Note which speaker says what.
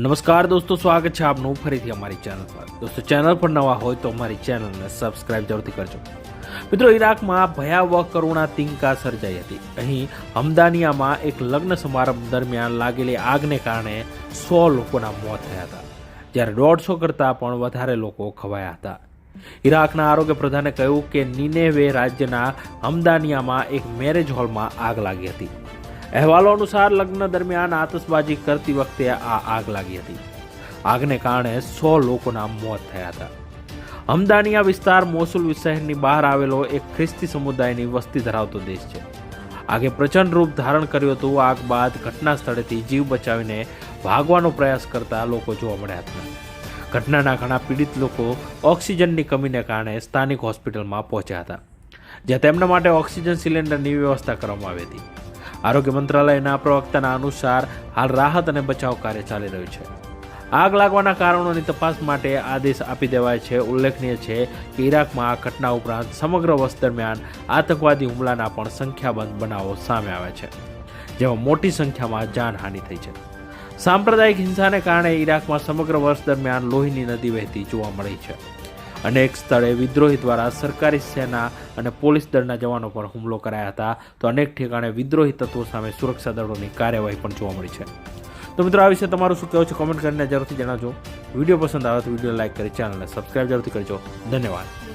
Speaker 1: નમસ્કાર દોસ્તો, સ્વાગત છે આપનું ફરીથી અમારી ચેનલ પર। દોસ્તો, ચેનલ પર નવા હોય તો અમારી ચેનલને સબસ્ક્રાઇબ જરૂરથી કરજો। મિત્રો, ઈરાકમાં ભયાવહ કરુણા તિંકા સર્જાઈ હતી। અહીં હમદાનિયામાં એક લગ્ન સમારંભ દરમિયાન લાગેલી આગને કારણે 100 લોકોના મોત થયા હતા, જ્યારે 150 કરતાં પણ વધારે લોકો ખવાયા હતા। ઈરાકના આરોગ્ય પ્રધાને કહ્યું કે નીનેવે રાજ્યના હમદાનિયામાં એક મેરેજ હોલમાં આગ લાગી હતી। અહેવાલો અનુસાર લગ્ન દરમિયાન આતશબાજી કરતી વખતે આ આગ લાગી હતી। આગને કારણે 100 લોકોના મોત થયા હતા। હમદાનિયા વિસ્તાર મોસુલ શહેરની બહાર આવેલો એક ખ્રિસ્તી સમુદાયની વસ્તી ધરાવતો દેશ છે। આગે પ્રચંડ રૂપ ધારણ કર્યું હતું। આગ બાદ ઘટના સ્થળેથી જીવ બચાવીને ભાગવાનો પ્રયાસ કરતા લોકો જોવા મળ્યા હતા। ઘટનાના ઘણા પીડિત લોકો ઓક્સિજનની કમીને કારણે સ્થાનિક હોસ્પિટલમાં પહોંચ્યા હતા, જ્યાં તેમના માટે ઓક્સિજન સિલિન્ડરની વ્યવસ્થા કરવામાં આવી હતી। આરોગ્ય મંત્રાલયના પ્રવક્તાના અનુસાર હાલ રાહત અને બચાવ કાર્ય ચાલી રહ્યું છે। આગ લાગવાના કારણોની તપાસ માટે આદેશ આપી દેવાય છે। ઉલ્લેખનીય છે કે ઈરાકમાં આ ઘટના ઉપરાંત સમગ્ર વર્ષ દરમિયાન આતંકવાદી હુમલાના પણ સંખ્યાબંધ બનાવો સામે આવ્યા છે, જેમાં મોટી સંખ્યામાં જાનહાનિ થઈ છે। સાંપ્રદાયિક હિંસાને કારણે ઈરાકમાં સમગ્ર વર્ષ દરમિયાન લોહીની નદી વહેતી જોવા મળી છે। અનેક સ્થળે વિદ્રોહી દ્વારા સરકારી સેના અને પોલીસ દળના જવાનો પર હુમલો કરાયા હતા, તો અનેક ઠેકાણે વિદ્રોહી તત્વો સામે સુરક્ષા દળોની કાર્યવાહી પણ જોવા મળી છે। તો મિત્રો, આ વિશે તમારું શું કહેવું છે કોમેન્ટ કરીને જરૂરથી જણાવજો। વિડીયો પસંદ આવે તો વિડીયો લાઇક કરી ચેનલને સબસ્ક્રાઇબ જરૂરથી કરજો। ધન્યવાદ।